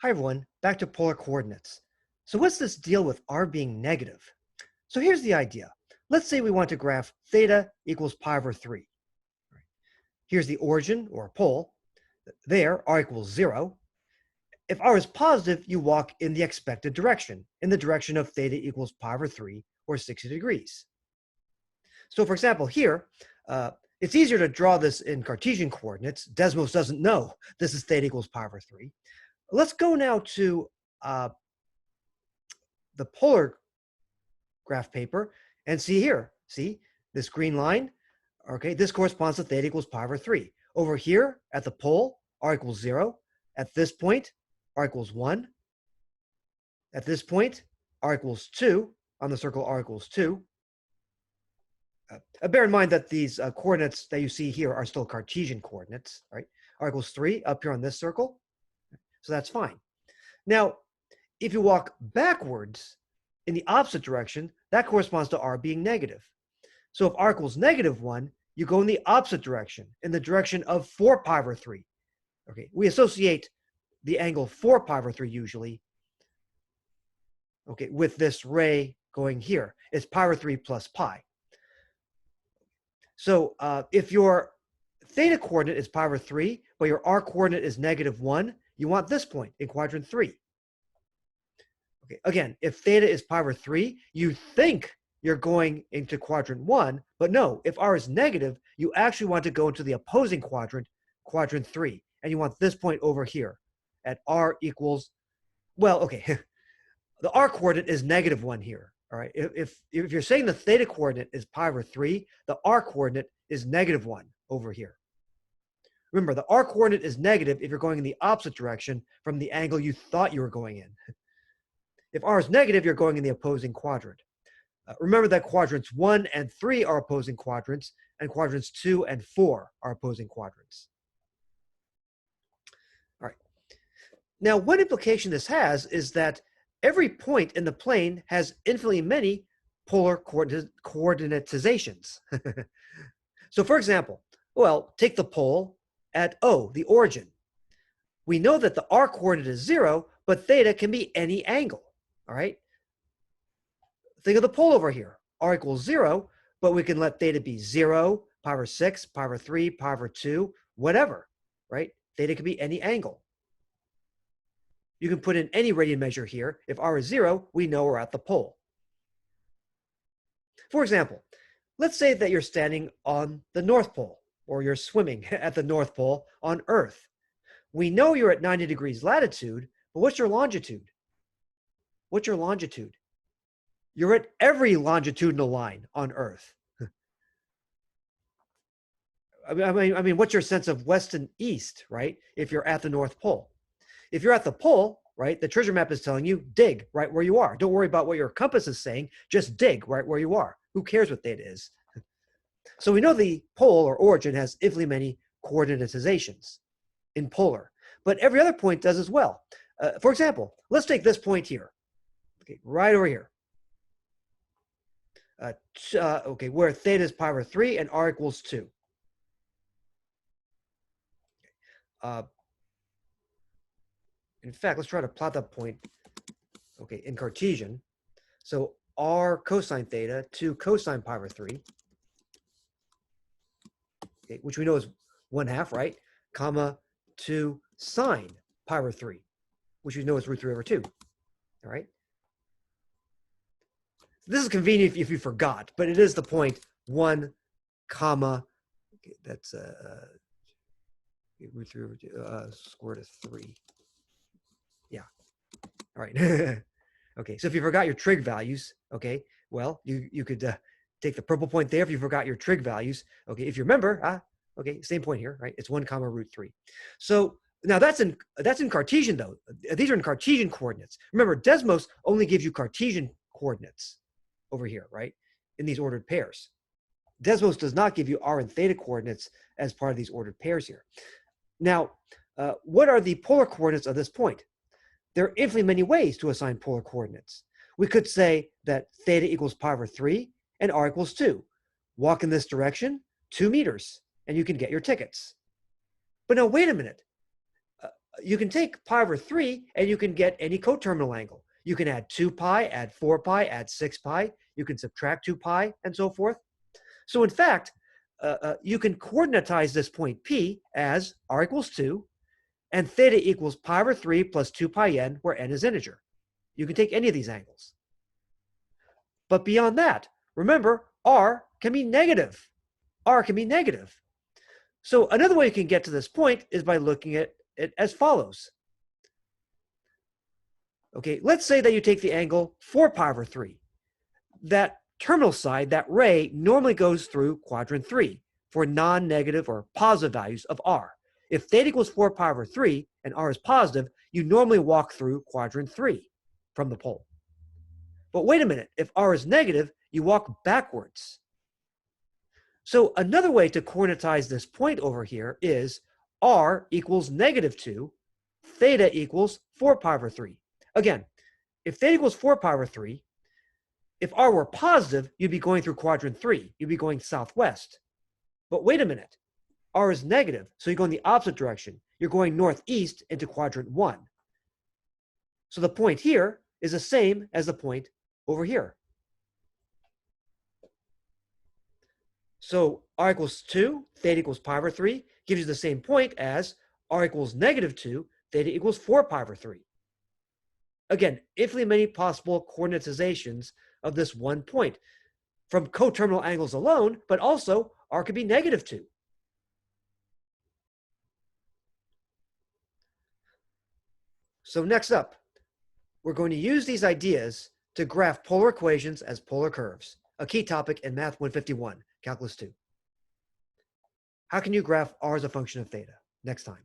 Hi everyone, back to polar coordinates. So what's this deal with r being negative? So here's the idea. Let's say we want to graph theta equals pi over 3. Here's the origin or pole. There, r equals 0. If r is positive, you walk in the expected direction, in the direction of theta equals pi over 3 or 60 degrees. So for example, here, it's easier to draw this in Cartesian coordinates. Desmos doesn't know this is theta equals pi over 3. Let's go now to the polar graph paper and see here. See this green line? Okay, this corresponds to theta equals pi over 3. Over here at the pole, r equals 0. At this point, r equals 1. At this point, r equals 2. On the circle, r equals 2. Bear in mind that these coordinates that you see here are still Cartesian coordinates, right? R equals 3 up here on this circle. So that's fine. Now, if you walk backwards in the opposite direction, that corresponds to r being negative. So if r equals negative 1, you go in the opposite direction, in the direction of 4 pi over 3. Okay, we associate the angle 4 pi over 3 usually, okay, with this ray going here. It's pi over 3 plus pi. So if your theta coordinate is pi over 3, but your r coordinate is negative 1, you want this point in quadrant 3. Okay, again, if theta is pi over 3, you think you're going into quadrant 1, but no, if r is negative, you actually want to go into the opposing quadrant, quadrant 3, and you want this point over here at r equals, well, okay, the r coordinate is negative 1 here, all right? If you're saying the theta coordinate is pi over 3, the r coordinate is negative 1 over here. Remember, the r coordinate is negative if you're going in the opposite direction from the angle you thought you were going in. If r is negative, you're going in the opposing quadrant. Remember that quadrants 1 and 3 are opposing quadrants, and quadrants 2 and 4 are opposing quadrants. All right. Now, one implication this has is that every point in the plane has infinitely many polar coordinatizations. So for example, well, take the pole at O, the origin. We know that the r coordinate is 0, but theta can be any angle, all right? Think of the pole over here. R equals 0, but we can let theta be 0, pi over 6, pi over 3, pi over 2, whatever, right? Theta can be any angle. You can put in any radian measure here. If r is 0, we know we're at the pole. For example, let's say that you're standing on the North Pole, or you're swimming at the North Pole on Earth. We know you're at 90 degrees latitude, but what's your longitude? What's your longitude? You're at every longitudinal line on Earth. I mean, what's your sense of west and east, right? If you're at the North Pole. If you're at the pole, right, the treasure map is telling you, dig right where you are. Don't worry about what your compass is saying. Just dig right where you are. Who cares what theta is? So we know the pole or origin has infinitely many coordinatizations in polar, but every other point does as well. For example, let's take this point here, okay, right over here. Okay, where theta is pi over 3 and r equals 2. In fact, let's try to plot that point, okay, in Cartesian. So r cosine theta, 2 cosine pi over 3, okay, which we know is 1/2, right? Comma 2 sine pi over 3, which we know is root 3 over 2, all right? This is convenient if you forgot, but it is the point 1 comma, okay, that's root 3 over 2, square root of 3. Yeah, all right. Okay, so if you forgot your trig values, okay, well, you could take the purple point there if you forgot your trig values. Okay, if you remember, okay, same point here, right? It's 1 comma root 3. So now that's in Cartesian though. These are in Cartesian coordinates. Remember, Desmos only gives you Cartesian coordinates over here, right? In these ordered pairs. Desmos does not give you r and theta coordinates as part of these ordered pairs here. Now, what are the polar coordinates of this point? There are infinitely many ways to assign polar coordinates. We could say that theta equals pi over 3 and r equals 2. Walk in this direction, 2 meters, and you can get your tickets. But now, wait a minute. You can take pi over 3 and you can get any coterminal angle. You can add 2 pi, add 4 pi, add 6 pi. You can subtract 2 pi and so forth. So in fact, you can coordinatize this point P as r equals 2 and theta equals pi over 3 plus 2 pi n, where n is integer. You can take any of these angles. But beyond that, remember, r can be negative. R can be negative. So another way you can get to this point is by looking at it as follows. Okay, let's say that you take the angle 4 pi over 3. That terminal side, that ray, normally goes through quadrant 3 for non-negative or positive values of r. If theta equals 4 pi over 3 and r is positive, you normally walk through quadrant 3 from the pole. But wait a minute, if r is negative, you walk backwards. So another way to coordinatize this point over here is r equals negative 2, theta equals 4 pi over 3. Again, if theta equals 4 pi over 3, if r were positive, you'd be going through quadrant 3. You'd be going southwest. But wait a minute, r is negative, so you go in the opposite direction. You're going northeast into quadrant 1. So the point here is the same as the point over here. So r equals 2, theta equals pi over 3, gives you the same point as r equals negative 2, theta equals 4 pi over 3. Again, infinitely many possible coordinatizations of this one point from coterminal angles alone, but also r could be negative 2. So next up, we're going to use these ideas to graph polar equations as polar curves, a key topic in Math 151, Calculus 2. How can you graph r as a function of theta? Next time.